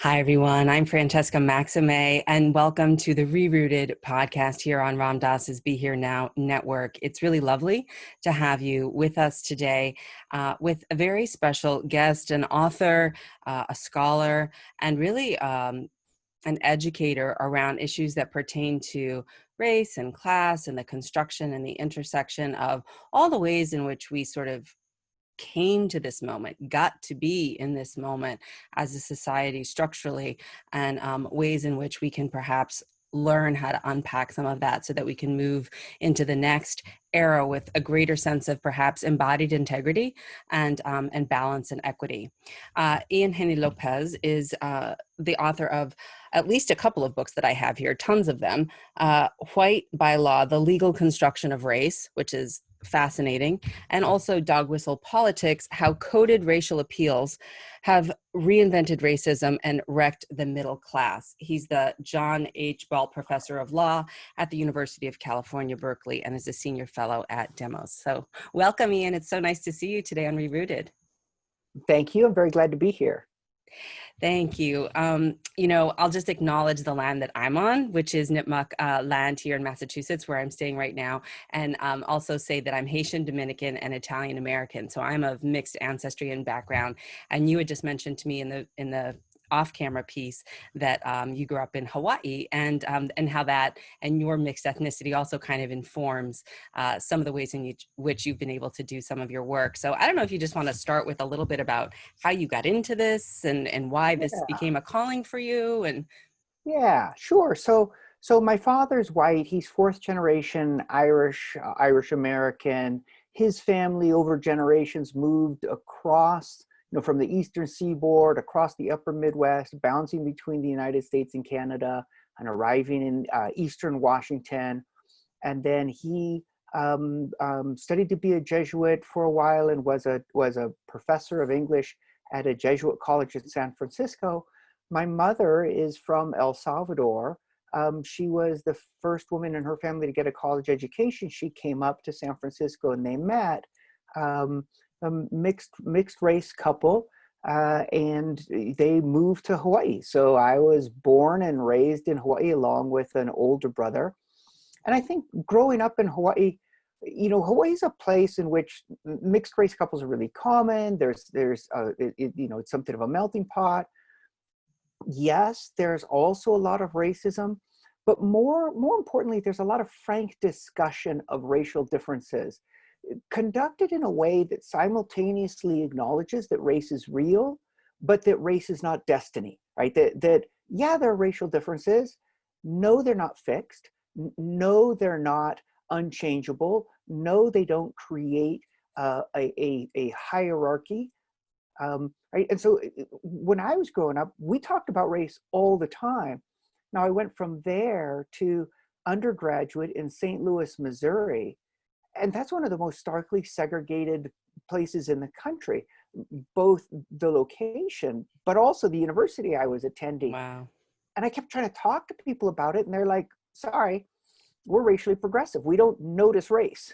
Hi, everyone. I'm Francesca Maxime, and welcome to the ReRooted podcast here on Ram Dass's Be Here Now network. It's really lovely to have you with us today with a very special guest, an author, a scholar, and really an educator around issues that pertain to race and class and the construction and the intersection of all the ways in which we sort of came to this moment, got to be in this moment as a society structurally, and ways in which we can perhaps learn how to unpack some of that so that we can move into the next era with a greater sense of perhaps embodied integrity and balance and equity. Haney López is the author of at least a couple of books that I have here, tons of them. White by Law, The Legal Construction of Race, which is fascinating, and also Dog Whistle Politics, How Coded Racial Appeals Have Reinvented Racism and Wrecked the Middle Class. He's the John H. Ball Professor of Law at the University of California, Berkeley, and is a senior fellow at Demos. So welcome, Ian. It's so nice to see you today on ReRooted. Thank you. I'm very glad to be here. Thank you. I'll just acknowledge the land that I'm on, which is Nipmuc land here in Massachusetts, where I'm staying right now, and also say that I'm Haitian, Dominican, and Italian American. So I'm of mixed ancestry and background. And you had just mentioned to me in the off-camera piece that you grew up in Hawaii, and how that and your mixed ethnicity also kind of informs some of the ways in which you've been able to do some of your work. So I don't know if you just want to start with a little bit about how you got into this and why this became a calling for you. And yeah, sure. So my father's white. He's fourth generation Irish, Irish American. His family over generations moved across, from the Eastern Seaboard, across the Upper Midwest, bouncing between the United States and Canada, and arriving in Eastern Washington. And then he studied to be a Jesuit for a while and was a professor of English at a Jesuit college in San Francisco. My mother is from El Salvador. She was the first woman in her family to get a college education. She came up to San Francisco and they met. A mixed race couple, and they moved to Hawaii. So I was born and raised in Hawaii along with an older brother. And I think growing up in Hawaii, Hawaii is a place in which mixed race couples are really common. It's something of a melting pot. Yes, there's also a lot of racism, but more importantly, there's a lot of frank discussion of racial differences, conducted in a way that simultaneously acknowledges that race is real, but that race is not destiny, right? That yeah, there are racial differences. No, they're not fixed. No, they're not unchangeable. No, they don't create a hierarchy. Right? And so when I was growing up, we talked about race all the time. Now I went from there to undergraduate in St. Louis, Missouri, and that's one of the most starkly segregated places in the country, both the location, but also the university I was attending. wow. And I kept trying to talk to people about it, and they're like, sorry, we're racially progressive. We don't notice race.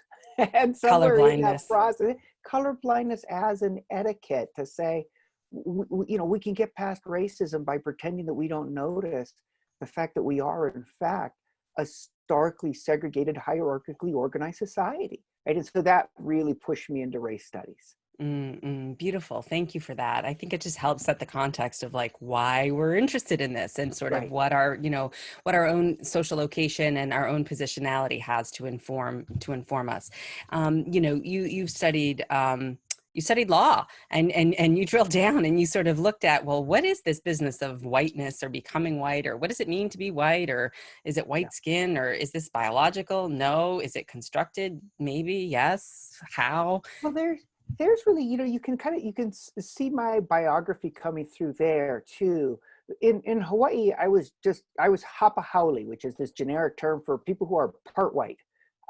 And somewhere in that process, color blindness as an etiquette to say, we can get past racism by pretending that we don't notice the fact that we are, in fact, a starkly segregated, hierarchically organized society. Right? And so that really pushed me into race studies. Beautiful. Thank you for that. I think it just helps set the context of like why we're interested in this and sort of what our own social location and our own positionality has to inform us. You studied law and you drilled down and you sort of looked at, well, what is this business of whiteness or becoming white, or what does it mean to be white, or is it white skin, or is this biological? No. Is it constructed? Maybe. Yes. How? Well, there's really, you can see my biography coming through there too. In Hawaii, I was hapa haole, which is this generic term for people who are part white.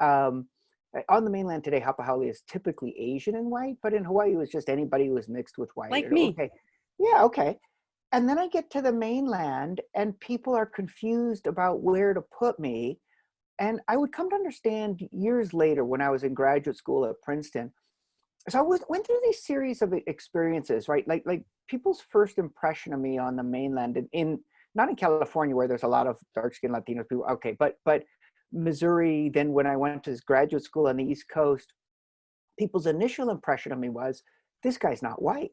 On the mainland today, hapa haole is typically Asian and white, but in Hawaii, it was just anybody who was mixed with white. Like me. Okay. Yeah, okay. And then I get to the mainland and people are confused about where to put me. And I would come to understand years later when I was in graduate school at Princeton so went through these series of experiences, right? Like people's first impression of me on the mainland, in not in California where there's a lot of dark-skinned Latino people. Okay, but Missouri. Then when I went to graduate school on the East Coast, people's initial impression of me was, this guy's not white,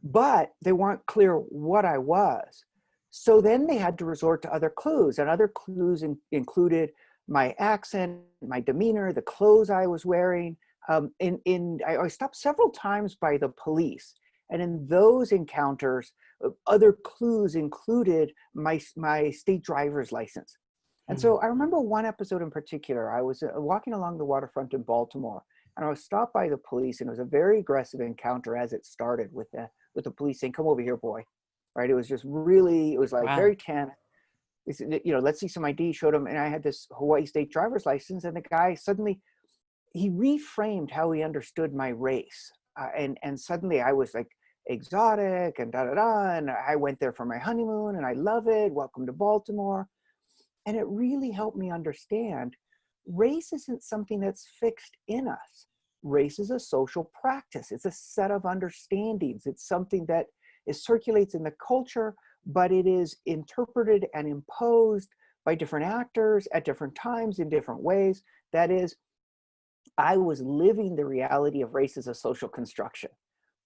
but they weren't clear what I was. So then they had to resort to other clues, and other clues included my accent, my demeanor, the clothes I was wearing. I stopped several times by the police, and in those encounters, other clues included my state driver's license. And so I remember one episode in particular. I was walking along the waterfront in Baltimore, and I was stopped by the police, and it was a very aggressive encounter as it started with the police saying, "Come over here, boy." Right? It was just really, it was like Wow. very tense. They said, let's see some ID. Showed him, and I had this Hawaii state driver's license, and the guy suddenly, he reframed how he understood my race. And suddenly I was like exotic and and I went there for my honeymoon and I love it. Welcome to Baltimore. And it really helped me understand race isn't something that's fixed in us. Race is a social practice. It's a set of understandings. It's something that circulates in the culture, but it is interpreted and imposed by different actors at different times in different ways. That is, I was living the reality of race as a social construction.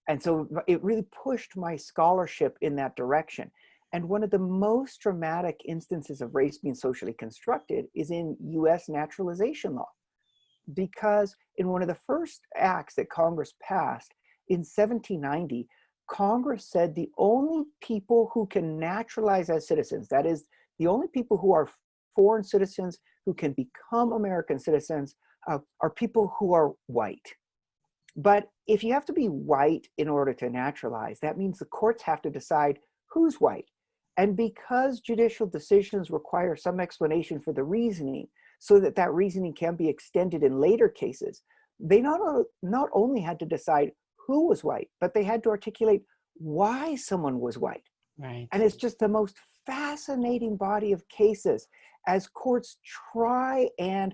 And so it really pushed my scholarship in that direction. And one of the most dramatic instances of race being socially constructed is in US naturalization law. Because in one of the first acts that Congress passed in 1790, Congress said the only people who can naturalize as citizens, that is, the only people who are foreign citizens who can become American citizens, are people who are white. But if you have to be white in order to naturalize, that means the courts have to decide who's white. And because judicial decisions require some explanation for the reasoning, so that that reasoning can be extended in later cases, they not only had to decide who was white, but they had to articulate why someone was white. Right. And it's just the most fascinating body of cases as courts try and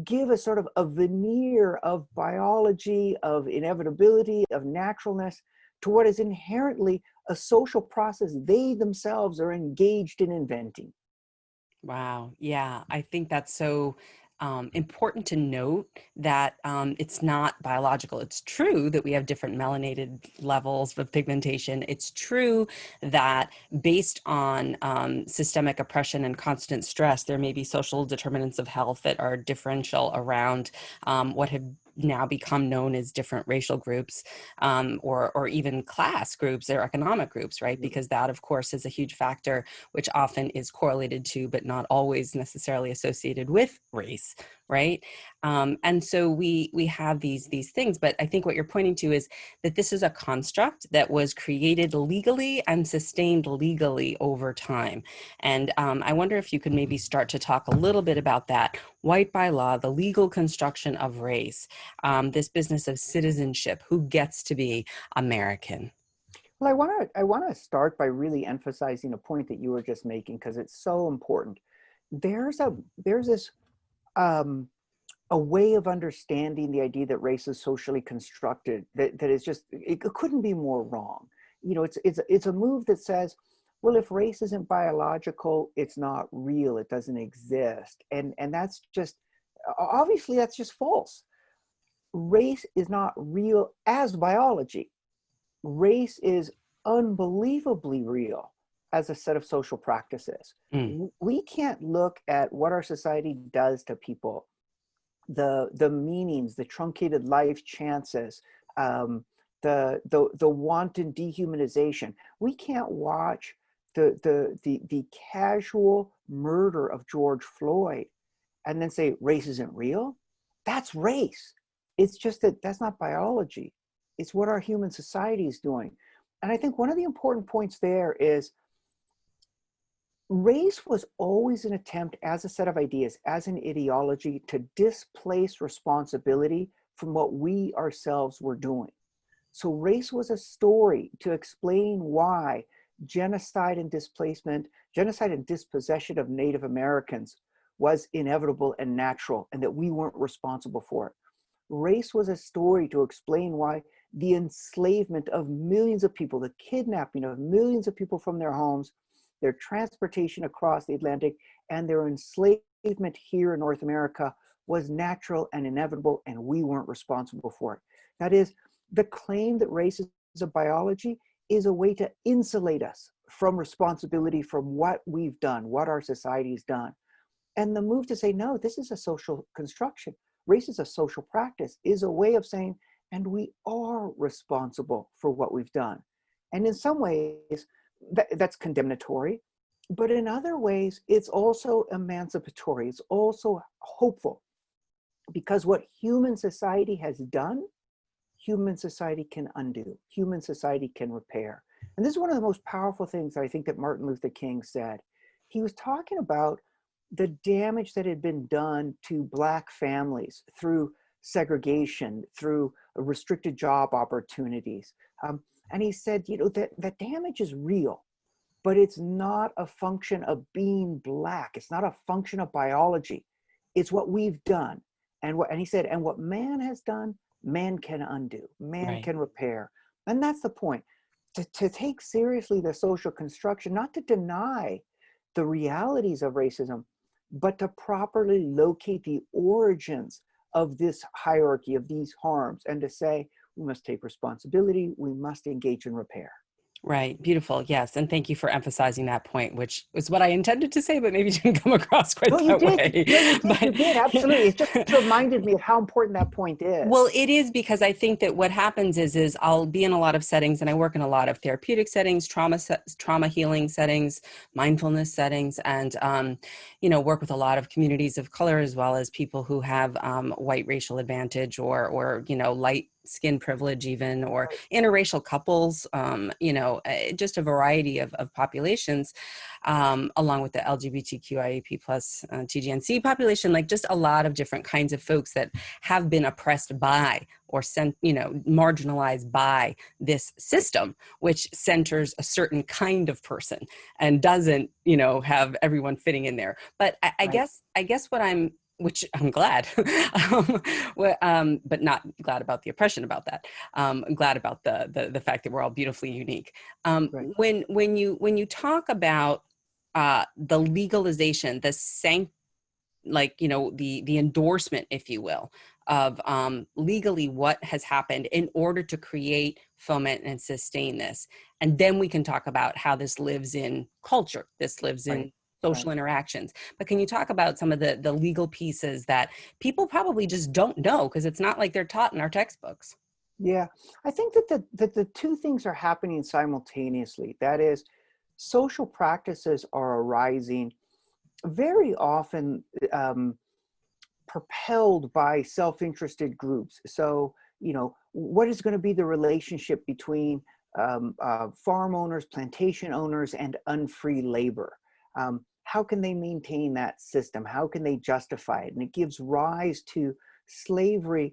give a sort of a veneer of biology, of inevitability, of naturalness to what is inherently a social process they themselves are engaged in inventing. Wow. Yeah. I think that's so important to note that it's not biological. It's true that we have different melanated levels of pigmentation. It's true that based on systemic oppression and constant stress, there may be social determinants of health that are differential around what have now become known as different racial groups, or even class groups or economic groups, right? Because that, of course, is a huge factor, which often is correlated to, but not always necessarily associated with race, right? And so we have these things, but I think what you're pointing to is that this is a construct that was created legally and sustained legally over time. And I wonder if you could maybe start to talk a little bit about that. White by law, the legal construction of race, this business of citizenship, who gets to be American. Well, I want to start by really emphasizing a point that you were just making because it's so important. There's this a way of understanding the idea that race is socially constructed that is just, it couldn't be more wrong. It's a move that says, well, if race isn't biological, it's not real, it doesn't exist. And that's just, obviously that's just false. Race is not real as biology. Race is unbelievably real as a set of social practices. We can't look at what our society does to people, the meanings, the truncated life chances, the wanton dehumanization. We can't watch the casual murder of George Floyd and then say race isn't real. That's race. It's just that's not biology. It's what our human society is doing. And I think one of the important points there is race was always an attempt as a set of ideas, as an ideology, to displace responsibility from what we ourselves were doing. So race was a story to explain why genocide and dispossession of Native Americans was inevitable and natural, and that we weren't responsible for it. Race was a story to explain why the enslavement of millions of people, the kidnapping of millions of people from their homes, their transportation across the Atlantic, and their enslavement here in North America was natural and inevitable, and we weren't responsible for it. That is, the claim that race is a biology is a way to insulate us from responsibility from what we've done, what our society's done. And the move to say, no, this is a social construction. Race is a social practice, is a way of saying, and we are responsible for what we've done. And in some ways, that's condemnatory, but in other ways, it's also emancipatory. It's also hopeful, because what human society has done, human society can undo, human society can repair. And this is one of the most powerful things I think that Martin Luther King said. He was talking about the damage that had been done to Black families through segregation, through restricted job opportunities. And he said, that damage is real, but it's not a function of being Black. It's not a function of biology. It's what we've done. And he said, and what man has done, man can undo, man can repair. And that's the point. To take seriously the social construction, not to deny the realities of racism, but to properly locate the origins of this hierarchy, of these harms, and to say, we must take responsibility, we must engage in repair. Right. Beautiful. Yes. And thank you for emphasizing that point, which is what I intended to say, but maybe didn't come across quite No, you that did. way. No, you did. But, You did. Absolutely. It just reminded me of how important that point is. Well, it is, because I think that what happens is I'll be in a lot of settings, and I work in a lot of therapeutic settings, trauma healing settings, mindfulness settings, and, work with a lot of communities of color, as well as people who have white racial advantage or light skin privilege even, or interracial couples, just a variety of populations, along with the LGBTQIAP plus TGNC population, like just a lot of different kinds of folks that have been oppressed by or marginalized by this system, which centers a certain kind of person and doesn't, have everyone fitting in there. But I guess which I'm glad, but not glad about the oppression about that. I'm glad about the fact that we're all beautifully unique. When you talk about the legalization, the endorsement, if you will, of legally what has happened in order to create, foment, and sustain this. And then we can talk about how this lives in culture, this lives in social interactions. But can you talk about some of the legal pieces that people probably just don't know, because it's not like they're taught in our textbooks? Yeah, I think that the two things are happening simultaneously. That is, social practices are arising very often propelled by self-interested groups. So, what is going to be the relationship between farm owners, plantation owners, and unfree labor? How can they maintain that system? How can they justify it? And it gives rise to slavery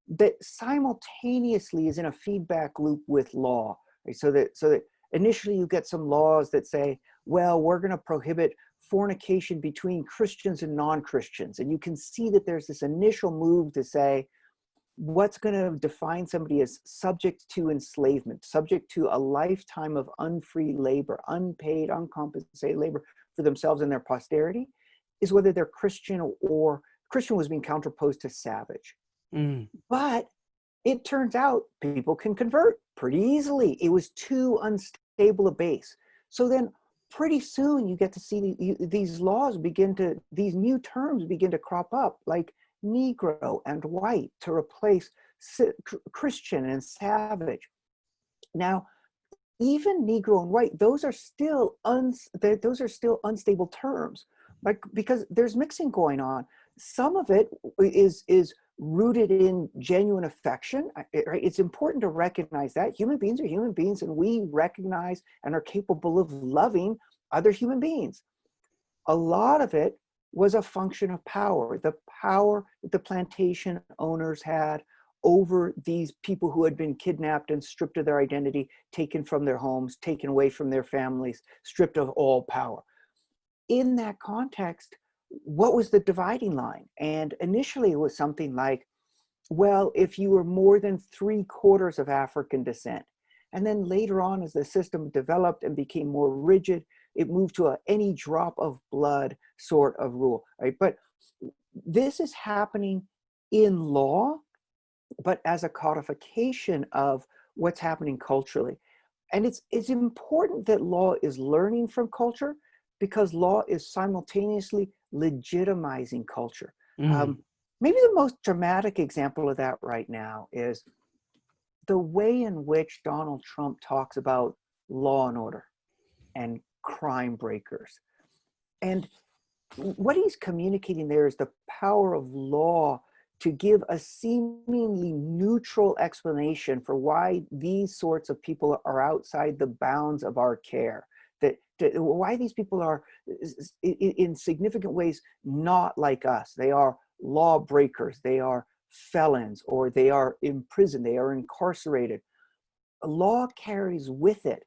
that simultaneously is in a feedback loop with law. Right? So that initially you get some laws that say, well, we're going to prohibit fornication between Christians and non-Christians. And you can see that there's this initial move to say, what's going to define somebody as subject to enslavement, subject to a lifetime of unfree labor, unpaid, uncompensated labor for themselves and their posterity, is whether they're Christian, or Christian was being counterposed to savage. But it turns out people can convert pretty easily. It was too unstable a base. So then pretty soon you get to see these laws these new terms begin to crop up, like Negro and white, to replace Christian and savage. Now, even Negro and white, those are still unstable terms, like, because there's mixing going on. Some of it is rooted in genuine affection. Right? It's important to recognize that human beings are human beings, and we recognize and are capable of loving other human beings. A lot of it was a function of power, the power that the plantation owners had over these people who had been kidnapped and stripped of their identity, taken from their homes, taken away from their families, stripped of all power. In that context, what was the dividing line? And initially it was something like, Well, if you were more than 3/4 of African descent. And then later on, as the system developed and became more rigid, it moved to a any drop of blood sort of rule, right? But this is happening in law, but as a codification of what's happening culturally. And it's important that law is learning from culture, because law is simultaneously legitimizing culture. Mm, Maybe the most dramatic example of that right now is the way in which Donald Trump talks about law and order and crime breakers. And what he's communicating there is the power of law to give a seemingly neutral explanation for why these sorts of people are outside the bounds of our care. That why these people are in significant ways not like us. They are law breakers, they are felons, or they are imprisoned, they are incarcerated. Law carries with it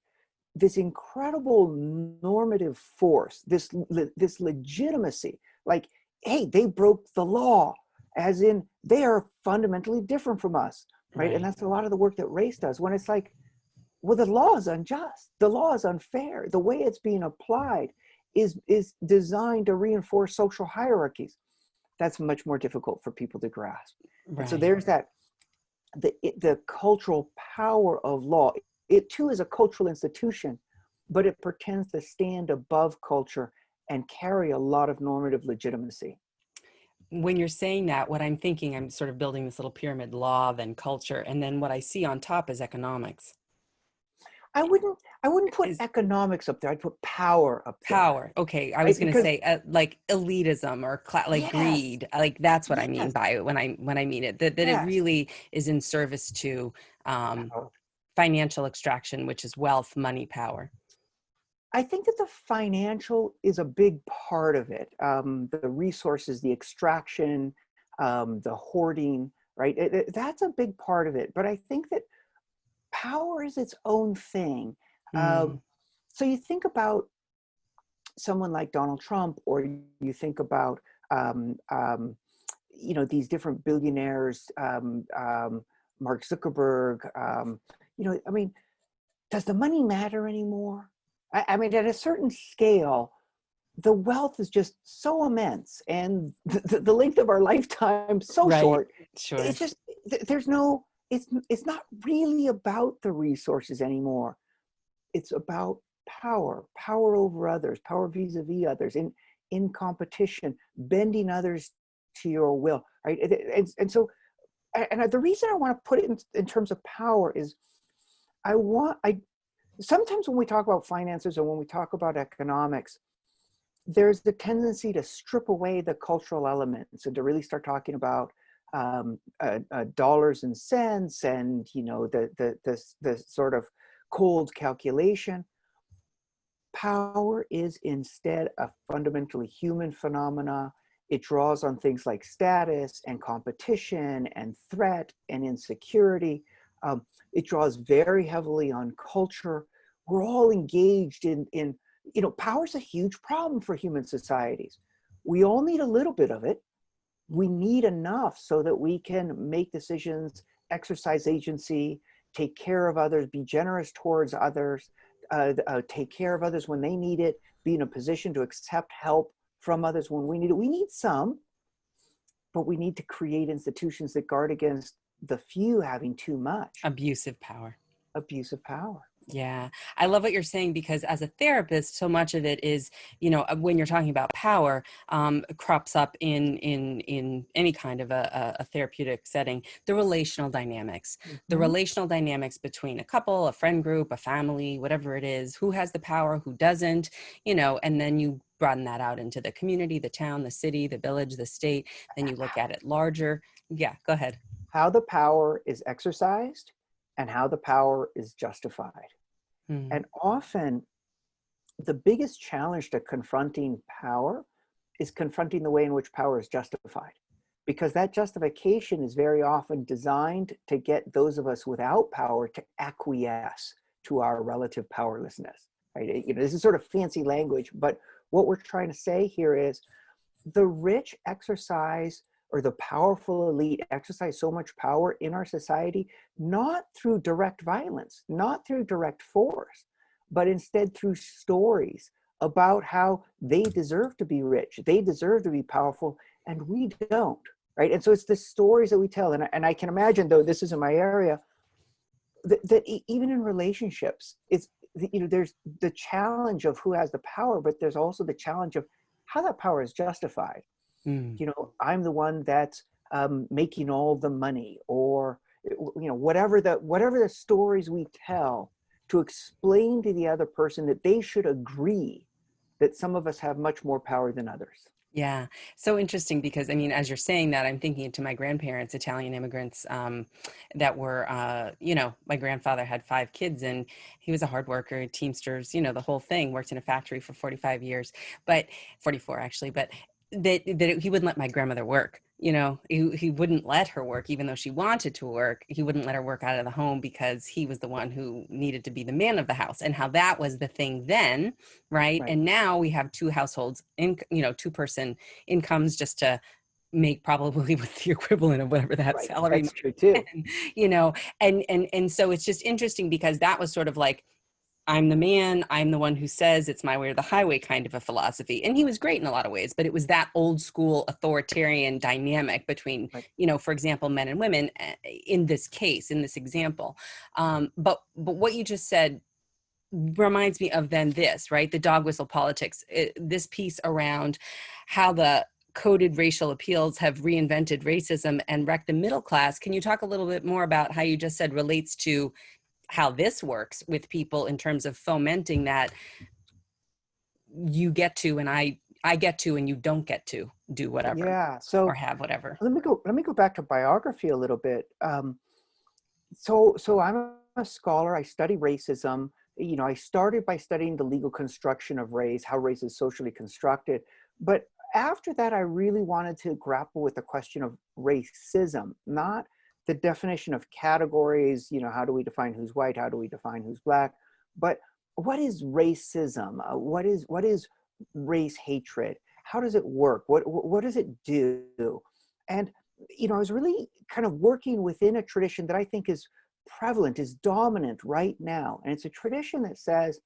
this incredible normative force, this legitimacy, like, hey, they broke the law, as in they are fundamentally different from us, right? And right. that's a lot of the work that race does, when it's like, well, the law is unjust, the law is unfair, the way it's being applied is designed to reinforce social hierarchies. That's much more difficult for people to grasp. And so Right. there's that, the cultural power of law. It too is a cultural institution, but it pretends to stand above culture and carry a lot of normative legitimacy. When you're saying that, what I'm thinking, I'm sort of building this little pyramid: law, then culture, and then what I see on top is economics. I wouldn't put Is economics up there. I'd put power up there, power. Okay, I was right? going to Because say like elitism or like yes, greed. Like that's what I mean yes, by it when I mean it. That it yes. really is in service to um, Power. financial extraction, which is wealth, money, power. I think that the financial is a big part of it. The resources, the extraction, the hoarding, right? That's a big part of it. But I think that power is its own thing. Mm, So you think about someone like Donald Trump, or you think about um, um, these different billionaires, Mark Zuckerberg. I mean, does the money matter anymore? I mean, at a certain scale, the wealth is just so immense, and the length of our lifetime so right. short. Sure. It's just there's no. It's not really about the resources anymore. It's about power over others, power vis-a-vis others, in competition, bending others to your will, right? And so, and the reason I want to put it in terms of power is I sometimes when we talk about finances or when we talk about economics, there's the tendency to strip away the cultural elements and to really start talking about dollars and cents, and the sort of cold calculation. Power is instead a fundamentally human phenomena. It draws on things like status and competition and threat and insecurity. It draws very heavily on culture. We're all engaged in power is a huge problem for human societies. We all need a little bit of it. We need enough so that we can make decisions, exercise agency, take care of others, be generous towards others, take care of others when they need it, be in a position to accept help from others when we need it. We need some, but we need to create institutions that guard against the few having too much Abusive power. abuse of power. Yeah, I love what you're saying, because as a therapist, so much of it is, when you're talking about power, crops up in any kind of a therapeutic setting, the Mhm. relational dynamics between a couple, a friend group, a family, whatever it is, who has the power, who doesn't, and then you broaden that out into the community, the town, the city, the village, the state, then you look at it larger. Yeah, go ahead. How the power is exercised and how the power is justified. Mm, And often the biggest challenge to confronting power is confronting the way in which power is justified, because that justification is very often designed to get those of us without power to acquiesce to our relative powerlessness, right? This is sort of fancy language, but what we're trying to say here is the rich exercise or the powerful elite exercise so much power in our society, not through direct violence, not through direct force, but instead through stories about how they deserve to be rich, they deserve to be powerful, and we don't, right? And so it's the stories that we tell. And I can imagine, though this is in my area, that even in relationships, it's, there's the challenge of who has the power, but there's also the challenge of how that power is justified. I'm the one that's making all the money, or whatever the stories we tell to explain to the other person that they should agree that some of us have much more power than others. Yeah. So interesting, because I mean, as you're saying that, I'm thinking to my grandparents, Italian immigrants, that were, my grandfather had 5 kids, and he was a hard worker, Teamsters, the whole thing, worked in a factory for 45 years, but 44 actually, but that he wouldn't let my grandmother work. He wouldn't let her work, even though she wanted to work. He wouldn't let her work out of the home because he was the one who needed to be the man of the house, and how that was the thing then, right? And now we have 2 households, 2-person incomes, just to make probably with the equivalent of whatever that salary. That's true too. And so it's just interesting, because that was sort of like, I'm the man, I'm the one who says it's my way or the highway kind of a philosophy. And he was great in a lot of ways, but it was that old school authoritarian dynamic between, for example, men and women in this case, in this example. But what you just said reminds me of then this, right? The dog whistle politics, this piece around how the coded racial appeals have reinvented racism and wrecked the middle class. Can you talk a little bit more about how you just said relates to how this works with people in terms of fomenting that you get to, and I get to, and you don't get to do whatever, or have whatever. Let me go back to biography a little bit. So I'm a scholar. I study racism. I started by studying the legal construction of race, how race is socially constructed. But after that, I really wanted to grapple with the question of racism, not the definition of categories, how do we define who's white? How do we define who's black? But what is racism? What is race hatred? How does it work? What does it do? And, I was really kind of working within a tradition that I think is prevalent, is dominant right now. And it's a tradition that says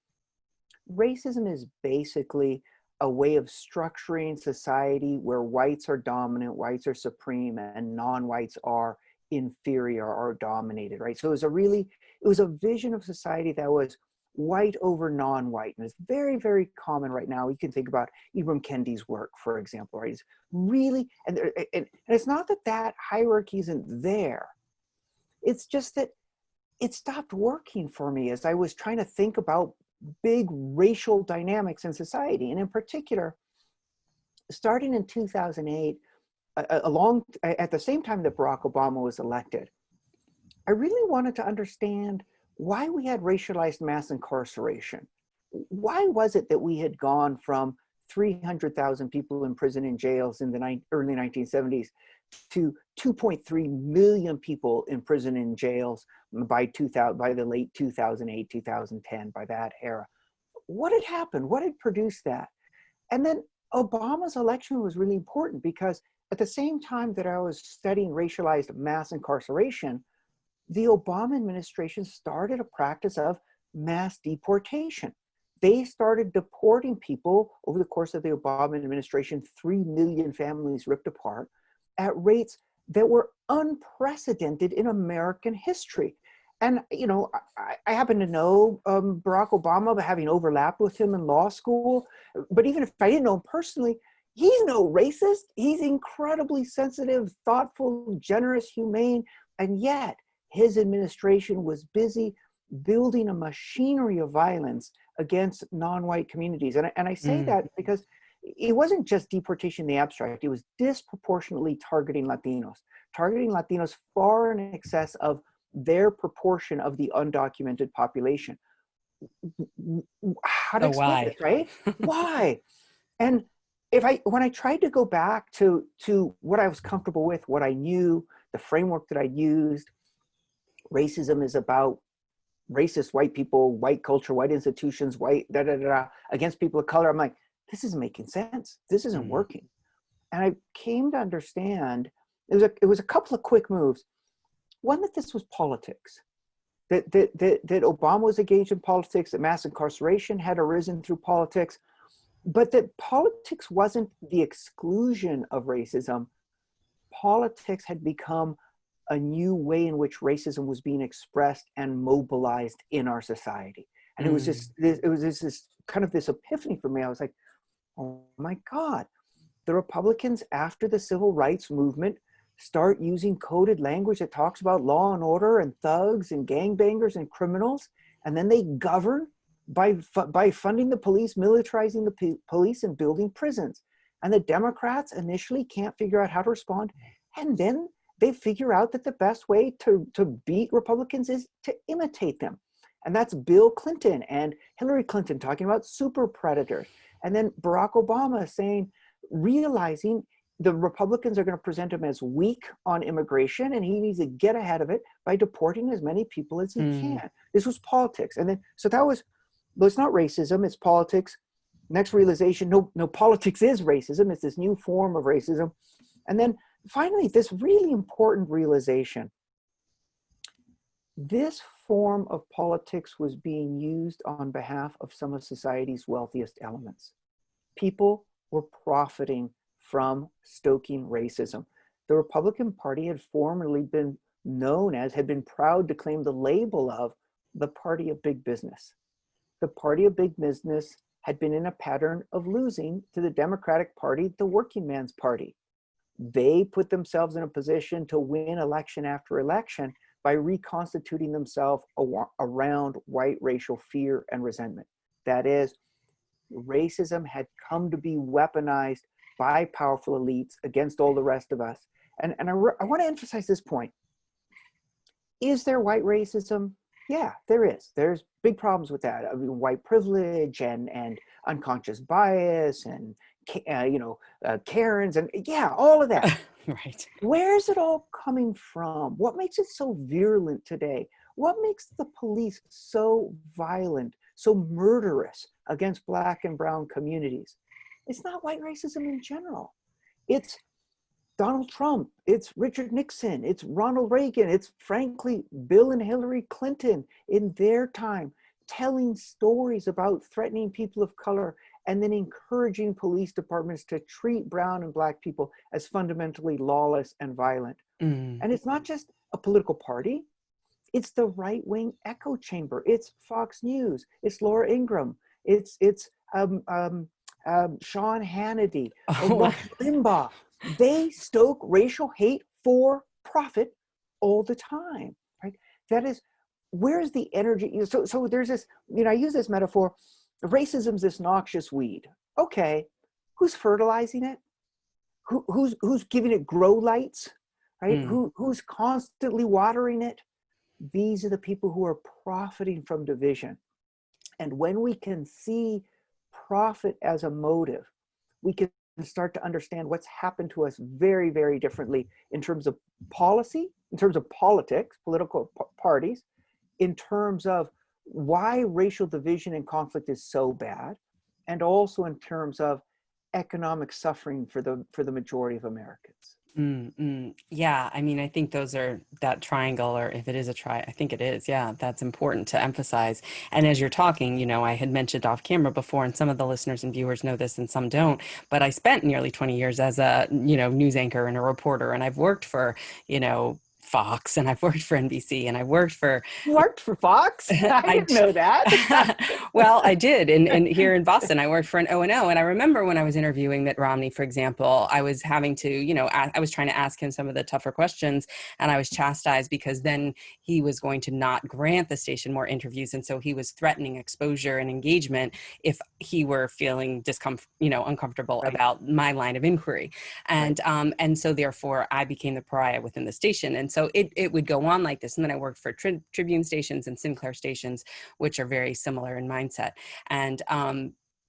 racism is basically a way of structuring society where whites are dominant, whites are supreme, and non-whites are inferior or dominated, right? So it was a vision of society that was white over non-white, and it's very, very common right now. You can think about Ibram Kendi's work, for example, right? It's really, and it's not that hierarchy isn't there. It's just that it stopped working for me as I was trying to think about big racial dynamics in society, and in particular, starting in 2008. At the same time that Barack Obama was elected, I really wanted to understand why we had racialized mass incarceration. Why was it that we had gone from 300,000 people in prison and jails in the early 1970s to 2.3 million people in prison and jails by the late 2008, 2010, by that era? What had happened? What had produced that? And then Obama's election was really important, because at the same time that I was studying racialized mass incarceration, the Obama administration started a practice of mass deportation. They started deporting people over the course of the Obama administration, 3 million families ripped apart, at rates that were unprecedented in American history. And, I happen to know Barack Obama, having overlapped with him in law school. But even if I didn't know him personally, he's no racist. He's incredibly sensitive, thoughtful, generous, humane. And yet his administration was busy building a machinery of violence against non-white communities. And I say that because it wasn't just deportation in the abstract. It was disproportionately targeting Latinos far in excess of their proportion of the undocumented population. How to explain this, right? Why? And when I tried to go back to what I was comfortable with, what I knew, the framework that I used, racism is about racist white people, white culture, white institutions, white against people of color. I'm like, this isn't making sense. This isn't working. I came to understand it was a couple of quick moves. One, that this was politics, that Obama was engaged in politics, that mass incarceration had arisen through politics, but that politics wasn't the exclusion of racism. Politics had become a new way in which racism was being expressed and mobilized in our society. And it was this kind of this epiphany for me. I was like, oh my God, the Republicans after the civil rights movement start using coded language that talks about law and order and thugs and gangbangers and criminals. And then they govern by funding the police, militarizing the police, and building prisons. And the Democrats initially can't figure out how to respond. And then they figure out that the best way to beat Republicans is to imitate them. And that's Bill Clinton and Hillary Clinton talking about super predators. And then Barack Obama saying, realizing the Republicans are going to present him as weak on immigration, and he needs to get ahead of it by deporting as many people as he can. This was politics. And then, so that was, well, it's not racism, it's politics. Next realization, no, politics is racism. It's this new form of racism. And then finally, this really important realization. This form of politics was being used on behalf of some of society's wealthiest elements. People were profiting from stoking racism. The Republican Party had formerly been known as, had been proud to claim the label of the party of big business. The party of big business had been in a pattern of losing to the Democratic Party, the working man's party. They put themselves in a position to win election after election by reconstituting themselves around white racial fear and resentment. That is, racism had come to be weaponized by powerful elites against all the rest of us. And I want to emphasize this point. Is there white racism? Yeah, there is. There's big problems with that. I mean, white privilege and unconscious bias and Karens and yeah, all of that. Right. Where's it all coming from? What makes it so virulent today? What makes the police so violent, so murderous against Black and brown communities? It's not white racism in general. It's Donald Trump, it's Richard Nixon, it's Ronald Reagan, it's frankly Bill and Hillary Clinton in their time telling stories about threatening people of color and then encouraging police departments to treat brown and Black people as fundamentally lawless and violent. And it's not just a political party, it's the right-wing echo chamber. It's Fox News, it's Laura Ingraham, it's Sean Hannity, Rush Limbaugh. They stoke racial hate for profit all the time, right? That is, where's the energy? So there's this, I use this metaphor, racism's this noxious weed. Okay, who's fertilizing it? Who's giving it grow lights, right? Who's constantly watering it? These are the people who are profiting from division. And when we can see profit as a motive, we can start to understand what's happened to us very, very differently in terms of policy, in terms of politics, political parties, in terms of why racial division and conflict is so bad, and also in terms of economic suffering for the majority of Americans. Yeah, I mean, I think those are that triangle, or if it is I think it is. Yeah, that's important to emphasize. And as you're talking, I had mentioned off camera before, and some of the listeners and viewers know this and some don't, but I spent nearly 20 years as a, news anchor and a reporter, and I've worked for, Fox, and I've worked for NBC, and I worked for... You worked for Fox? I didn't know that. Well, I did. And here in Boston, I worked for an O&O. And I remember when I was interviewing Mitt Romney, for example, I was having to, I was trying to ask him some of the tougher questions, and I was chastised because then he was going to not grant the station more interviews. And so he was threatening exposure and engagement if he were feeling uncomfortable Right. about my line of inquiry. And, and so therefore I became the pariah within the station. And so it would go on like this. And then I worked for Tribune stations and Sinclair stations, which are very similar in mindset. And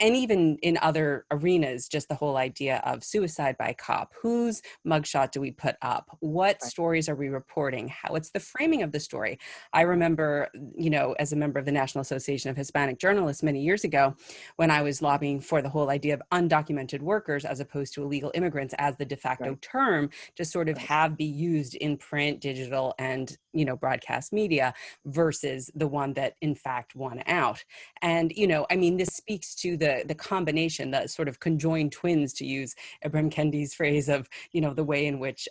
And even in other arenas, just the whole idea of suicide by cop. Whose mugshot do we put up? What Right. stories are we reporting? How it's the framing of the story. I remember, as a member of the National Association of Hispanic Journalists many years ago, when I was lobbying for the whole idea of undocumented workers as opposed to illegal immigrants as the de facto Right. term to sort of Right. have be used in print, digital, and broadcast media versus the one that in fact won out. And, I mean, this speaks to the combination, the sort of conjoined twins, to use Ibram Kendi's phrase of, the way in which,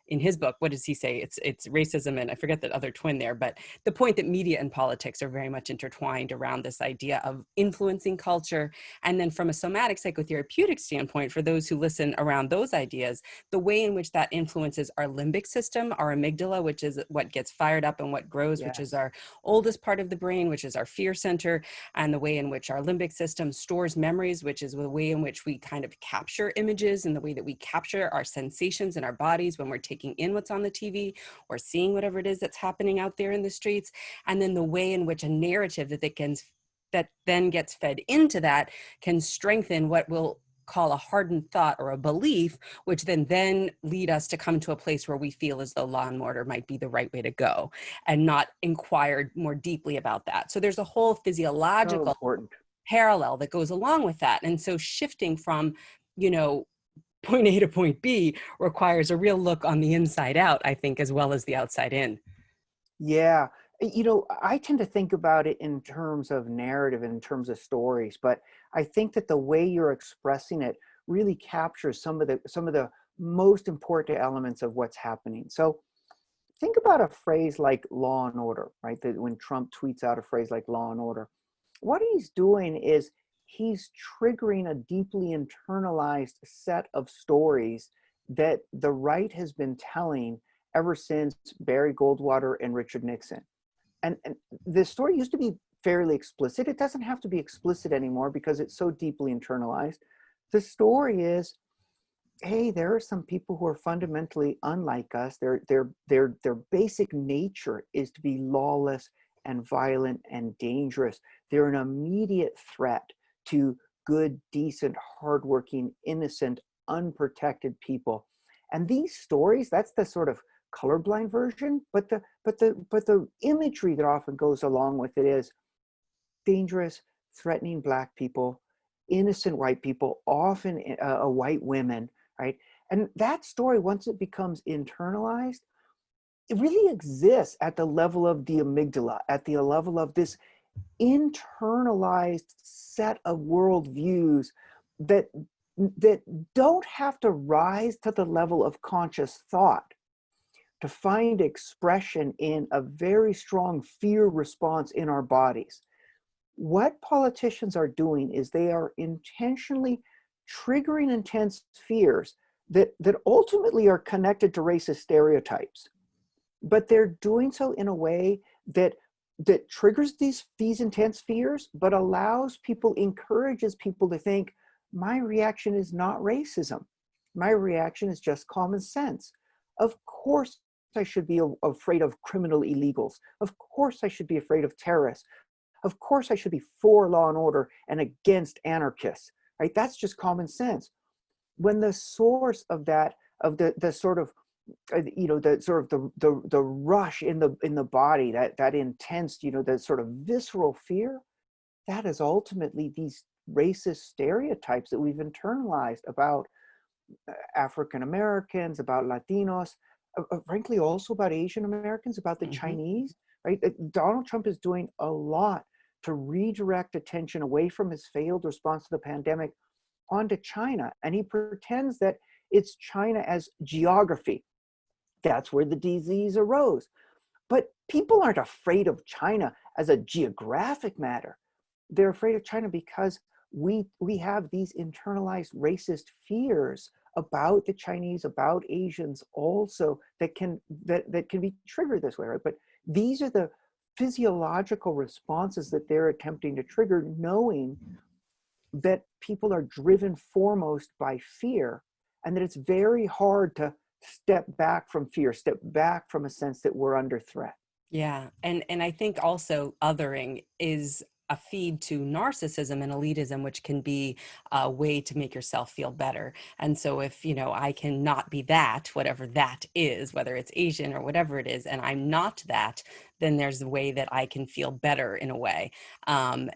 in his book, what does he say? It's racism and I forget that other twin there, but the point that media and politics are very much intertwined around this idea of influencing culture. And then from a somatic psychotherapeutic standpoint, for those who listen around those ideas, the way in which that influences our limbic system, our amygdala, which is what gets fired up and what grows, which is Yes. our oldest part of the brain, which is our fear center, and the way in which our limbic system stores memories, which is the way in which we kind of capture images and the way that we capture our sensations in our bodies when we're taking in what's on the TV or seeing whatever it is that's happening out there in the streets. And then the way in which a narrative that then gets fed into that can strengthen what we'll call a hardened thought or a belief, which then lead us to come to a place where we feel as though law and order might be the right way to go and not inquired more deeply about that. So there's a whole So physiological important. parallel that goes along with that. And so shifting from, point A to point B requires a real look on the inside out, I think, as well as the outside in. Yeah. I tend to think about it in terms of narrative and in terms of stories, but I think that the way you're expressing it really captures some of the most important elements of what's happening. So think about a phrase like law and order, right? That when Trump tweets out a phrase like law and order, what he's doing is he's triggering a deeply internalized set of stories that the right has been telling ever since Barry Goldwater and Richard Nixon. And the story used to be fairly explicit. It doesn't have to be explicit anymore because it's so deeply internalized. The story is, hey, there are some people who are fundamentally unlike us. Their basic nature is to be lawless and violent and dangerous. They're an immediate threat to good, decent, hardworking, innocent, unprotected people. And these stories, that's the sort of colorblind version, but the imagery that often goes along with it is dangerous, threatening Black people, innocent white people, often white women, right? And that story, once it becomes internalized, it really exists at the level of the amygdala, at the level of this internalized set of worldviews that that don't have to rise to the level of conscious thought to find expression in a very strong fear response in our bodies. What politicians are doing is they are intentionally triggering intense fears that ultimately are connected to racist stereotypes. But they're doing so in a way that triggers these intense fears, but encourages people to think, my reaction is not racism. My reaction is just common sense. Of course, I should be afraid of criminal illegals. Of course, I should be afraid of terrorists. Of course, I should be for law and order and against anarchists, right? That's just common sense. When the source of that, of the sort of, the sort of the rush in the body, that intense, the sort of visceral fear, that is ultimately these racist stereotypes that we've internalized about African Americans, about Latinos, frankly, also about Asian Americans, about the Mm-hmm. Chinese, right? Donald Trump is doing a lot to redirect attention away from his failed response to the pandemic onto China. And he pretends that it's China as geography. That's where the disease arose. But people aren't afraid of China as a geographic matter. They're afraid of China because we have these internalized racist fears about the Chinese, about Asians also that can be triggered this way, right? But these are the physiological responses that they're attempting to trigger, knowing that people are driven foremost by fear, and that it's very hard to step back from fear, step back from a sense that we're under threat. Yeah. And I think also othering is a feed to narcissism and elitism, which can be a way to make yourself feel better. And so if, I can not be that, whatever that is, whether it's Asian or whatever it is, and I'm not that, then there's a way that I can feel better in a way. In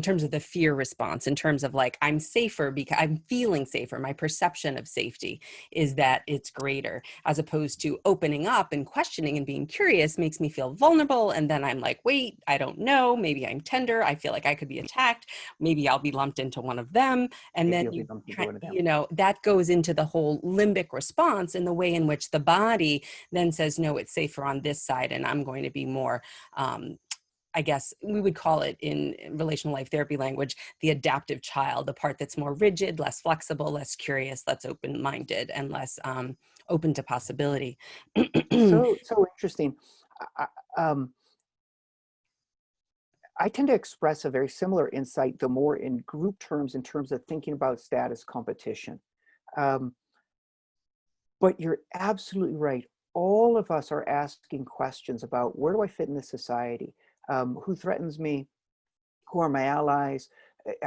terms of the fear response, in terms of like, I'm safer because I'm feeling safer. My perception of safety is that it's greater, as opposed to opening up and questioning and being curious makes me feel vulnerable. And then I'm like, wait, I don't know. Maybe I'm tender. I feel like I could be attacked. Maybe I'll be lumped into one of them. And Maybe then you'll be bumped into one of them. that goes into the whole limbic response, in the way in which the body then says, no, it's safer on this side. And I'm going to be more, I guess we would call it in relational life therapy language, the adaptive child, the part that's more rigid, less flexible, less curious, less open-minded, and less open to possibility. So interesting. I, um, I tend to express a very similar insight, the more in group terms, in terms of thinking about status competition. But you're absolutely right. All of us are asking questions about, where do I fit in this society? Who threatens me? Who are my allies?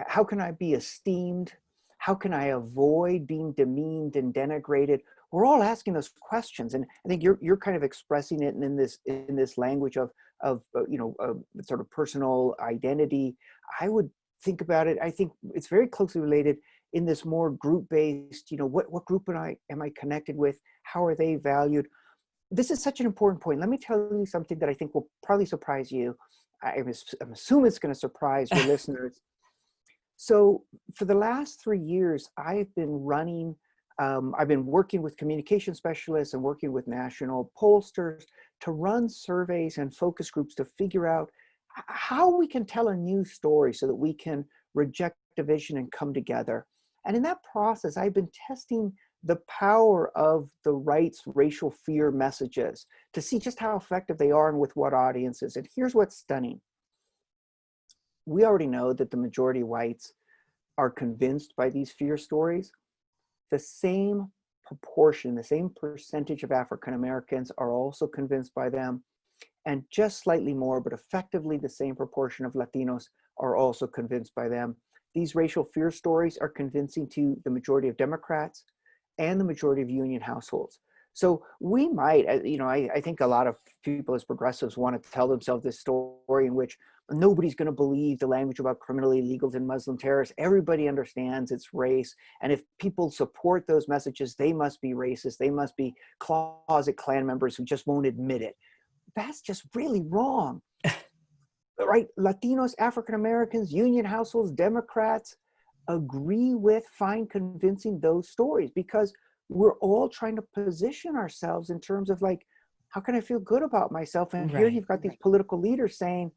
How can I be esteemed? How can I avoid being demeaned and denigrated? We're all asking those questions, and I think you're kind of expressing it in this language of sort of personal identity. I would think about it. I think it's very closely related in this more group-based. What group am I connected with? How are they valued? This is such an important point. Let me tell you something that I think will probably surprise you. I'm assuming it's going to surprise your listeners. So for the last 3 years, I've been working with communication specialists and working with national pollsters to run surveys and focus groups to figure out how we can tell a new story so that we can reject division and come together. And in that process, I've been testing the power of the right's racial fear messages to see just how effective they are and with what audiences. And here's what's stunning. We already know that the majority of whites are convinced by these fear stories. The same proportion, the same percentage of African Americans are also convinced by them. And just slightly more, but effectively the same proportion of Latinos are also convinced by them. These racial fear stories are convincing to the majority of Democrats and the majority of union households. So we might, I think a lot of people as progressives want to tell themselves this story in which nobody's going to believe the language about criminal illegals and Muslim terrorists. Everybody understands it's race. And if people support those messages, they must be racist. They must be closet Klan members who just won't admit it. That's just really wrong. Right? Latinos, African Americans, union households, Democrats agree with, find convincing those stories, because we're all trying to position ourselves in terms of like, how can I feel good about myself? And here you've got these political leaders saying,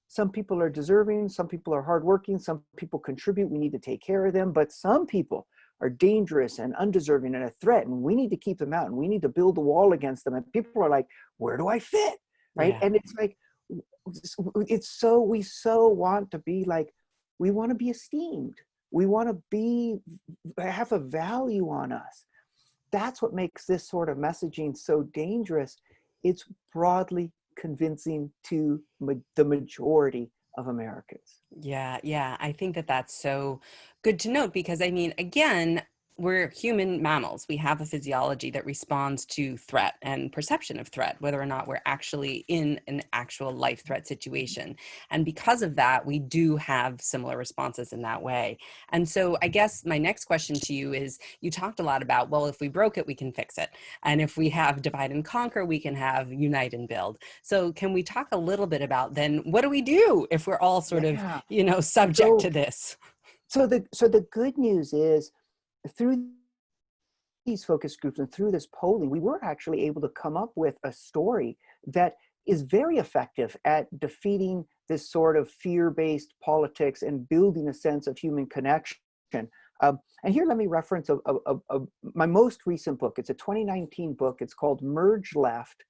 some people are deserving, some people are hardworking, some people contribute, we need to take care of them, but some people are dangerous and undeserving and a threat, and we need to keep them out, and we need to build a wall against them. And people are like, where do I fit? Right? Yeah. And it's like, we so want to be like, we want to be esteemed. We want to have a value on us. That's what makes this sort of messaging so dangerous. It's broadly convincing to the majority of Americans. Yeah. I think that that's so good to note, because I mean, again, we're human mammals. We have a physiology that responds to threat and perception of threat, whether or not we're actually in an actual life threat situation. And because of that, we do have similar responses in that way. And so I guess my next question to you is, you talked a lot about, well, if we broke it, we can fix it. And if we have divide and conquer, we can have unite and build. So can we talk a little bit about then, what do we do if we're all sort of, subject to this? So the good news is, through these focus groups and through this polling, we were actually able to come up with a story that is very effective at defeating this sort of fear-based politics and building a sense of human connection. And here, let me reference my most recent book. It's a 2019 book. It's called Merge Left: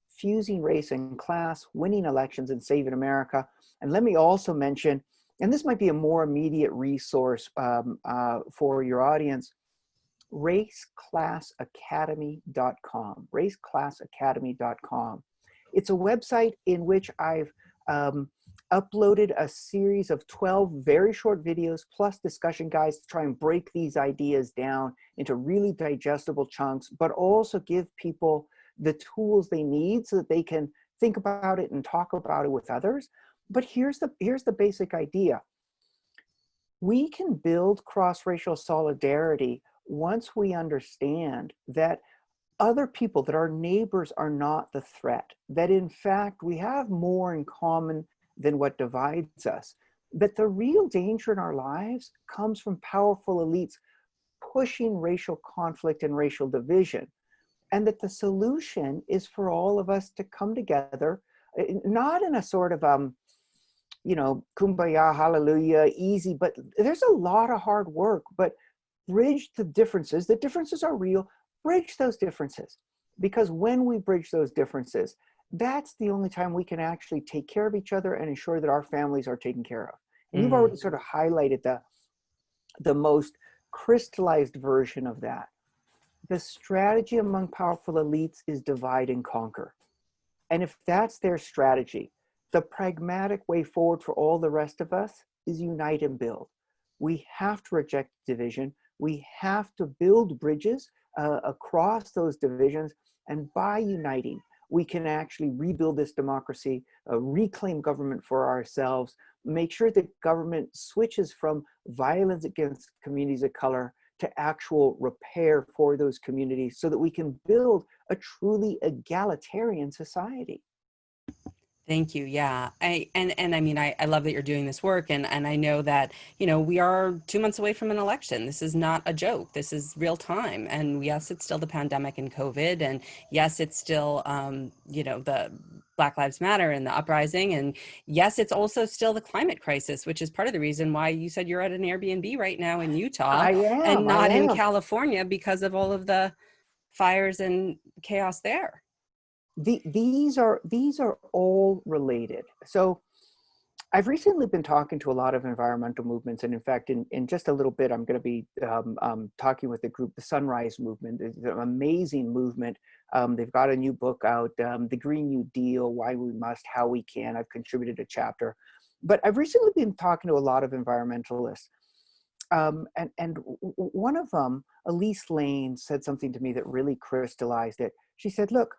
Fusing Race and Class, Winning Elections and Saving America. And let me also mention, and this might be a more immediate resource for your audience, raceclassacademy.com, raceclassacademy.com. It's a website in which I've uploaded a series of 12 very short videos plus discussion guides to try and break these ideas down into really digestible chunks, but also give people the tools they need so that they can think about it and talk about it with others. But here's the basic idea. We can build cross-racial solidarity once we understand that other people, that our neighbors are not the threat, that in fact we have more in common than what divides us, that the real danger in our lives comes from powerful elites pushing racial conflict and racial division, and that the solution is for all of us to come together, not in a sort of kumbaya, hallelujah, easy, but there's a lot of hard work, but bridge the differences. The differences are real. Bridge those differences, because when we bridge those differences, that's the only time we can actually take care of each other and ensure that our families are taken care of. And you've already sort of highlighted the most crystallized version of that. The strategy among powerful elites is divide and conquer. And if that's their strategy, the pragmatic way forward for all the rest of us is unite and build. We have to reject division. We have to build bridges across those divisions. And by uniting, we can actually rebuild this democracy, reclaim government for ourselves, make sure that government switches from violence against communities of color to actual repair for those communities so that we can build a truly egalitarian society. Thank you. Yeah. I mean, I love that you're doing this work, and I know that, we are 2 months away from an election. This is not a joke. This is real time. And yes, it's still the pandemic and COVID. And yes, it's still, the Black Lives Matter and the uprising. And yes, it's also still the climate crisis, which is part of the reason why you said you're at an Airbnb right now in Utah and not in California because of all of the fires and chaos there. These are all related. So I've recently been talking to a lot of environmental movements, and in fact, in just a little bit, I'm going to be talking with the group, the Sunrise Movement. It's an amazing movement. They've got a new book out, The Green New Deal, Why We Must, How We Can. I've contributed a chapter. But I've recently been talking to a lot of environmentalists. And one of them, Elise Lane, said something to me that really crystallized it. She said, look,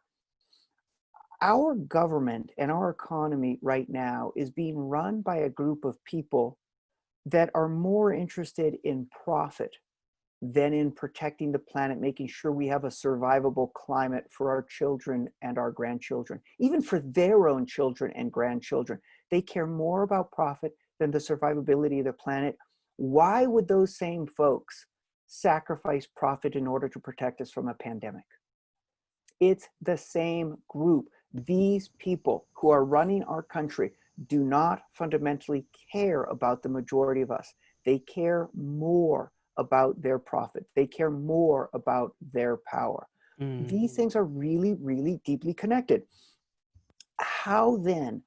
our government and our economy right now is being run by a group of people that are more interested in profit than in protecting the planet, making sure we have a survivable climate for our children and our grandchildren, even for their own children and grandchildren. They care more about profit than the survivability of the planet. Why would those same folks sacrifice profit in order to protect us from a pandemic? It's the same group. These people who are running our country do not fundamentally care about the majority of us. They care more about their profit. They care more about their power. These things are really, really deeply connected. How then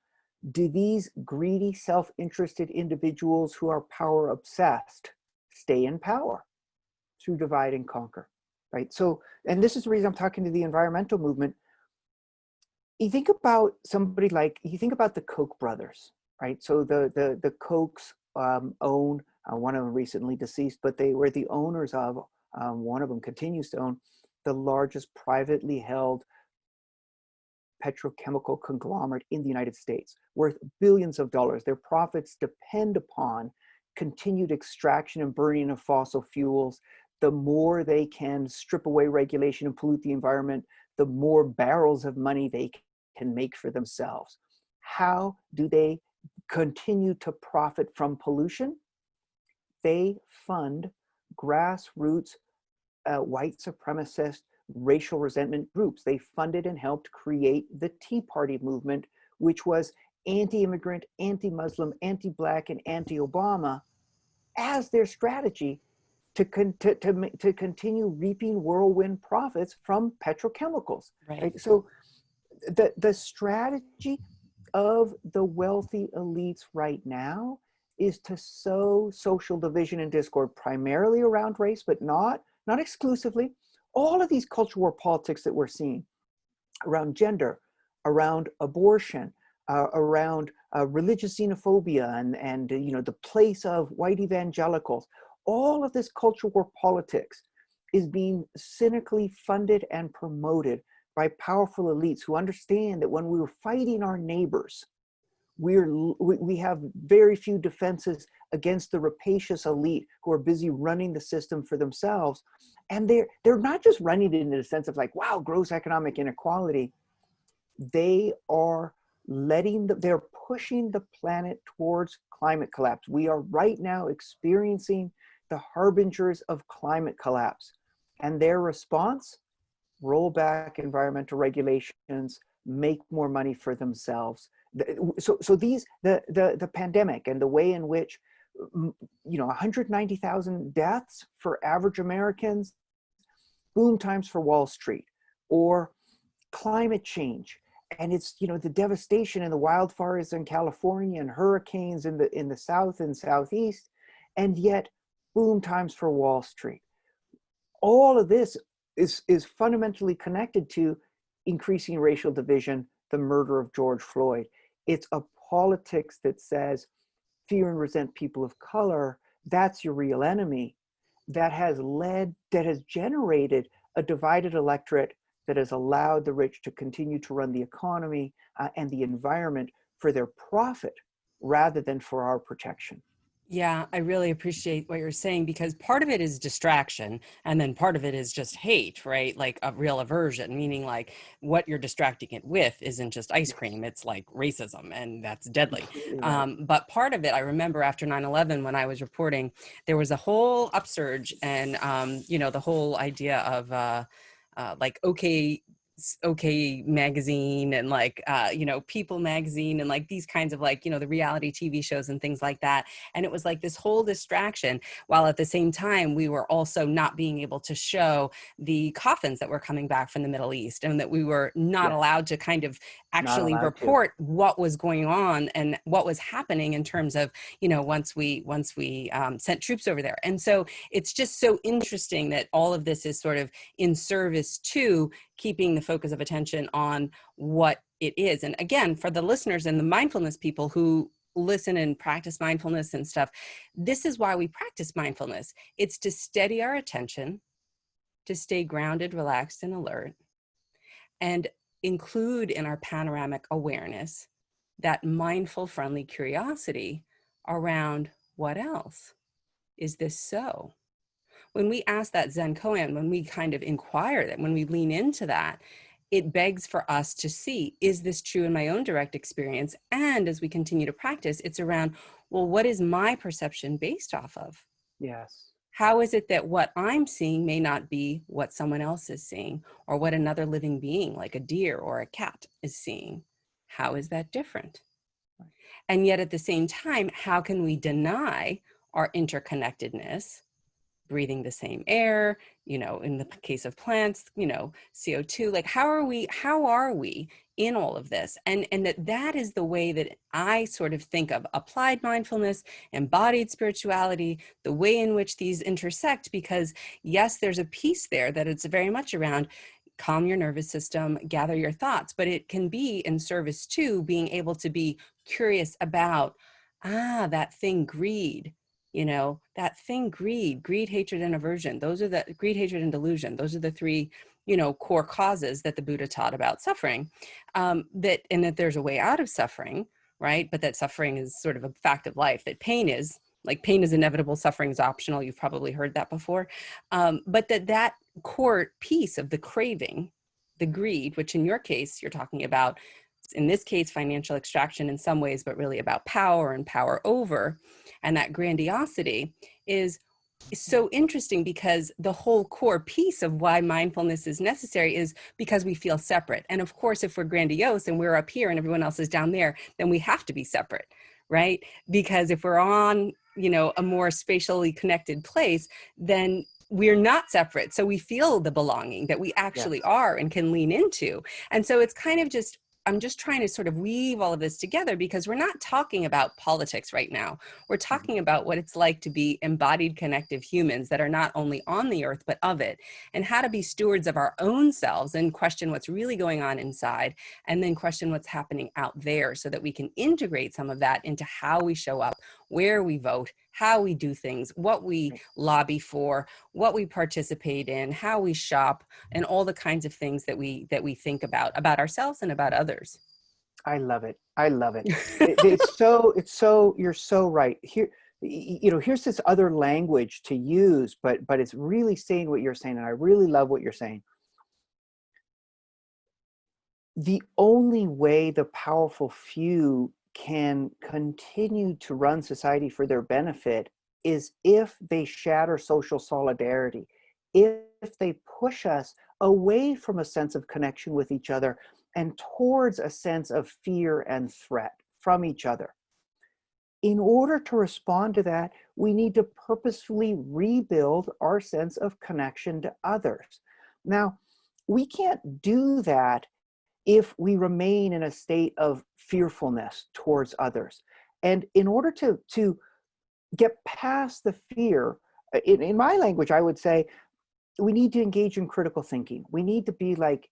do these greedy, self-interested individuals who are power obsessed stay in power? Through divide and conquer, right? So, and this is the reason I'm talking to the environmental movement. You think about somebody like, you think about the Koch brothers, right? So the Kochs own, one of them recently deceased, but they were the owners of, one of them continues to own, the largest privately held petrochemical conglomerate in the United States, worth billions of dollars. Their profits depend upon continued extraction and burning of fossil fuels. The more they can strip away regulation and pollute the environment, the more barrels of money they can make for themselves. How do they continue to profit from pollution? They fund grassroots white supremacist racial resentment groups. They funded and helped create the Tea Party movement, which was anti-immigrant, anti-Muslim, anti-Black, and anti-Obama as their strategy to continue reaping whirlwind profits from petrochemicals. Right? So the strategy of the wealthy elites right now is to sow social division and discord, primarily around race, but not exclusively. All of these culture war politics that we're seeing around gender, around abortion, around religious xenophobia and the place of white evangelicals. All of this culture war politics is being cynically funded and promoted by powerful elites who understand that when we were fighting our neighbors, we have very few defenses against the rapacious elite who are busy running the system for themselves. And they're not just running it in the sense of like, wow, gross economic inequality. They are they're pushing the planet towards climate collapse. We are right now experiencing the harbingers of climate collapse. And their response, roll back environmental regulations, make more money for themselves. So the pandemic and the way in which 190,000 deaths for average Americans, boom times for Wall Street, or climate change. And it's, the devastation and the wildfires in California and hurricanes in the South and Southeast, and yet boom times for Wall Street. All of this is fundamentally connected to increasing racial division, the murder of George Floyd. It's a politics that says fear and resent people of color, that's your real enemy. That has generated a divided electorate that has allowed the rich to continue to run the economy and the environment for their profit rather than for our protection. Yeah, I really appreciate what you're saying, because part of it is distraction and then part of it is just hate, right? Like a real aversion, meaning like what you're distracting it with isn't just ice cream, it's like racism, and that's deadly. Right. But part of it, I remember after 9/11 when I was reporting, there was a whole upsurge and, the whole idea of like okay magazine and like People magazine and like these kinds of like the reality TV shows and things like that. And it was like this whole distraction, while at the same time we were also not being able to show the coffins that were coming back from the Middle East, and that we were not allowed to kind of actually report what was going on and what was happening in terms of once we sent troops over there. And so it's just so interesting that all of this is sort of in service to keeping the focus of attention on what it is. And again, for the listeners and the mindfulness people who listen and practice mindfulness and stuff, this is why we practice mindfulness. It's to steady our attention, to stay grounded, relaxed, and alert, and include in our panoramic awareness that mindful, friendly curiosity around what else? Is this so? When we ask that Zen koan, when we kind of inquire that, when we lean into that, it begs for us to see, is this true in my own direct experience? And as we continue to practice, it's around, well, what is my perception based off of? Yes. How is it that what I'm seeing may not be what someone else is seeing, or what another living being like a deer or a cat is seeing? How is that different? And yet at the same time, how can we deny our interconnectedness, breathing the same air, in the case of plants, CO2, like how are we in all of this? And that is the way that I sort of think of applied mindfulness, embodied spirituality, the way in which these intersect, because yes, there's a piece there that it's very much around calm your nervous system, gather your thoughts, but it can be in service to being able to be curious about, that thing, greed. That thing, greed, hatred, and aversion. Those are the greed, hatred, and delusion. Those are the three, core causes that the Buddha taught about suffering. That there's a way out of suffering, right? But that suffering is sort of a fact of life. That pain is inevitable, suffering is optional. You've probably heard that before. But that core piece of the craving, the greed, which in your case you're talking about, in this case, financial extraction in some ways, but really about power and power over. And that grandiosity is so interesting, because the whole core piece of why mindfulness is necessary is because we feel separate. And of course, if we're grandiose and we're up here and everyone else is down there, then we have to be separate, right? Because if we're on, a more spatially connected place, then we're not separate. So we feel the belonging that we actually are and can lean into. And so it's kind of just I'm just trying to sort of weave all of this together, because we're not talking about politics right now. We're talking about what it's like to be embodied connective humans that are not only on the earth, but of it, and how to be stewards of our own selves and question what's really going on inside, and then question what's happening out there, so that we can integrate some of that into how we show up, where we vote, how we do things, what we lobby for, what we participate in, how we shop, and all the kinds of things that we think about ourselves and about others. I love it. I love it. It's so, you're so right. Here, here's this other language to use, but it's really saying what you're saying. And I really love what you're saying. The only way the powerful few can continue to run society for their benefit is if they shatter social solidarity, if they push us away from a sense of connection with each other and towards a sense of fear and threat from each other. In order to respond to that, we need to purposefully rebuild our sense of connection to others. Now, we can't do that if we remain in a state of fearfulness towards others. And in order to get past the fear, in my language, I would say, we need to engage in critical thinking. We need to be like,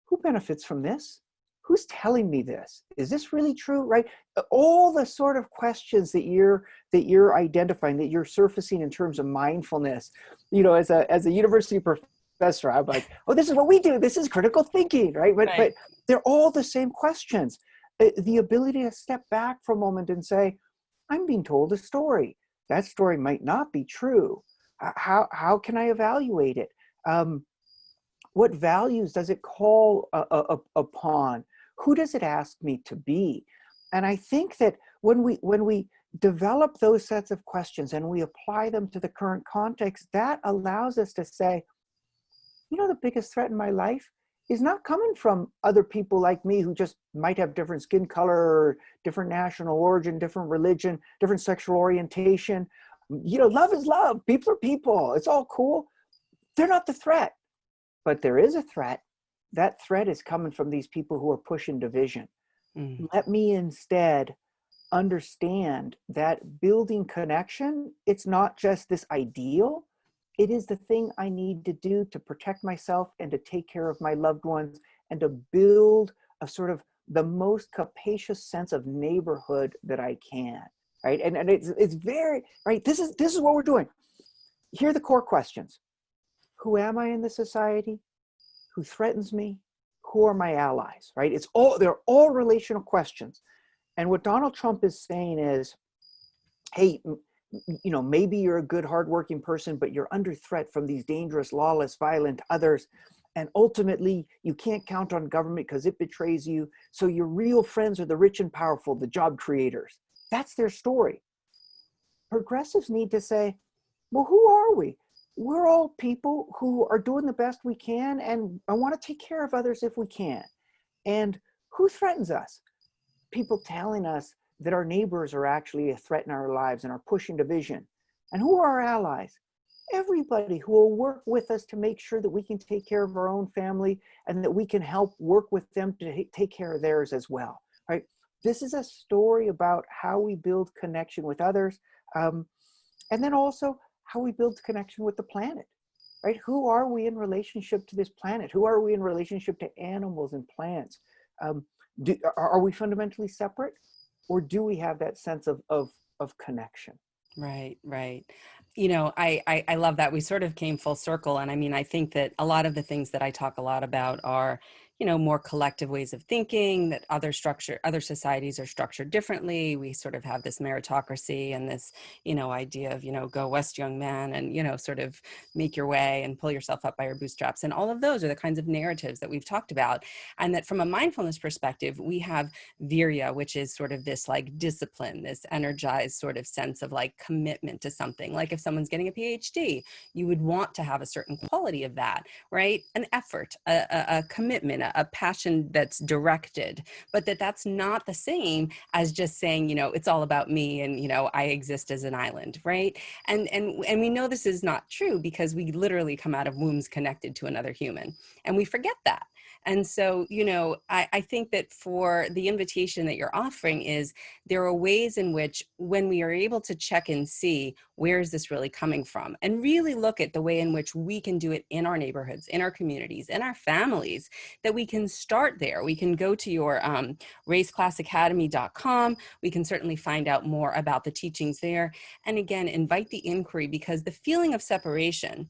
who benefits from this? Who's telling me this? Is this really true, right? All the sort of questions that you're identifying, that you're surfacing in terms of mindfulness. As a university professor, I'm like, oh, this is what we do. This is critical thinking, right? But they're all the same questions. The ability to step back for a moment and say, I'm being told a story. That story might not be true. How can I evaluate it? What values does it call upon? Who does it ask me to be? And I think that when we develop those sets of questions and we apply them to the current context, that allows us to say, the biggest threat in my life is not coming from other people like me who just might have different skin color, different national origin, different religion, different sexual orientation. Love is love. People are people. It's all cool. They're not the threat. But there is a threat. That threat is coming from these people who are pushing division. Let me instead understand that building connection, it's not just this ideal. It is the thing I need to do to protect myself and to take care of my loved ones and to build a sort of the most capacious sense of neighborhood that I can, right? And it's very, right, this is what we're doing. Here are the core questions. Who am I in the society? Who threatens me? Who are my allies, right? They're all relational questions. And what Donald Trump is saying is, hey, maybe you're a good, hardworking person, but you're under threat from these dangerous, lawless, violent others. And ultimately, you can't count on government because it betrays you. So your real friends are the rich and powerful, the job creators. That's their story. Progressives need to say, well, who are we? We're all people who are doing the best we can, and I want to take care of others if we can. And who threatens us? People telling us that our neighbors are actually a threat in our lives and are pushing division. And who are our allies? Everybody who will work with us to make sure that we can take care of our own family and that we can help work with them to take care of theirs as well, right? This is a story about how we build connection with others, and then also how we build connection with the planet, right? Who are we in relationship to this planet? Who are we in relationship to animals and plants? Are we fundamentally separate, or do we have that sense of connection? Right. I love that we sort of came full circle. And I mean, I think that a lot of the things that I talk a lot about are, more collective ways of thinking, that other societies are structured differently. We sort of have this meritocracy and this, idea of, go west, young man, and, sort of make your way and pull yourself up by your bootstraps. And all of those are the kinds of narratives that we've talked about. And that from a mindfulness perspective, we have virya, which is sort of this like discipline, this energized sort of sense of like commitment to something. Like if someone's getting a PhD, you would want to have a certain quality of that, right? An effort, a commitment, a passion that's directed, but that's not the same as just saying, it's all about me and, I exist as an island, right? And we know this is not true because we literally come out of wombs connected to another human, and we forget that. And so, I think that for the invitation that you're offering is there are ways in which when we are able to check and see where is this really coming from and really look at the way in which we can do it in our neighborhoods, in our communities, in our families, that we can start there. We can go to your raceclassacademy.com. We can certainly find out more about the teachings there. And again, invite the inquiry, because the feeling of separation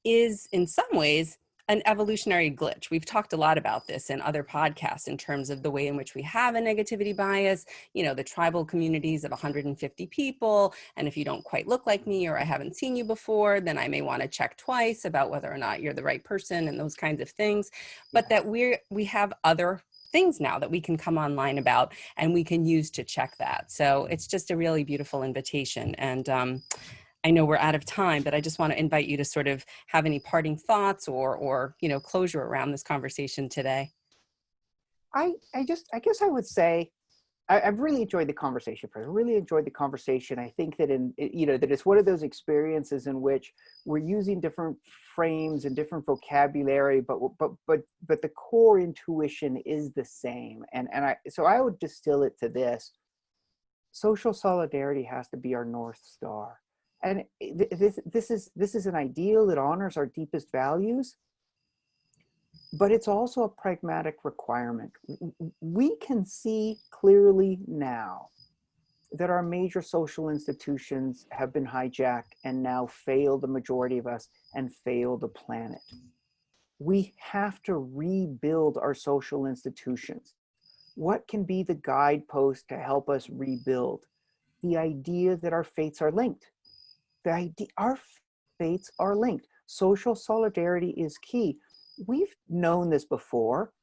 is in some ways an evolutionary glitch. We've talked a lot about this in other podcasts in terms of the way in which we have a negativity bias, the tribal communities of 150 people. And if you don't quite look like me, or I haven't seen you before, then I may want to check twice about whether or not you're the right person and those kinds of things. But that we have other things now that we can come online about and we can use to check that. So it's just a really beautiful invitation. And I know we're out of time, but I just want to invite you to sort of have any parting thoughts or closure around this conversation today. I guess I would say I've really enjoyed the conversation. I really enjoyed the conversation. I think that that it's one of those experiences in which we're using different frames and different vocabulary, but the core intuition is the same. So I would distill it to this: social solidarity has to be our North Star. And this is an ideal that honors our deepest values, but it's also a pragmatic requirement. We can see clearly now that our major social institutions have been hijacked and now fail the majority of us and fail the planet. We have to rebuild our social institutions. What can be the guidepost to help us rebuild? The idea that our fates are linked. Our fates are linked. Social solidarity is key. We've known this before.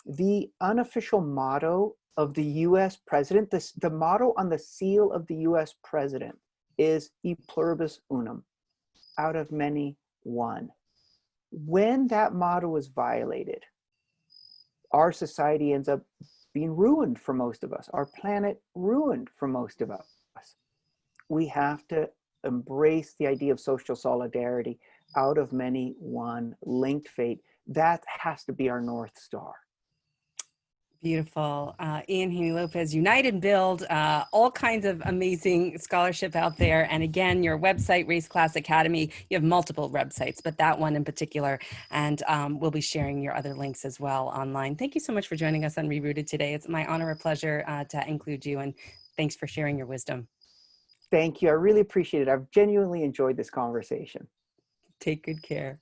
The unofficial motto of the US president, the motto on the seal of the US president is e pluribus unum, out of many, one. When that motto is violated, our society ends up being ruined for most of us, our planet ruined for most of us. We have to embrace the idea of social solidarity, out of many, one, linked fate. That has to be our North Star. Beautiful. Ian Haney López, Unite and Build, all kinds of amazing scholarship out there. And again, your website, Race Class Academy, you have multiple websites, but that one in particular. And we'll be sharing your other links as well online. Thank you so much for joining us on ReRooted today. It's my honor and pleasure to include you. And thanks for sharing your wisdom. Thank you. I really appreciate it. I've genuinely enjoyed this conversation. Take good care.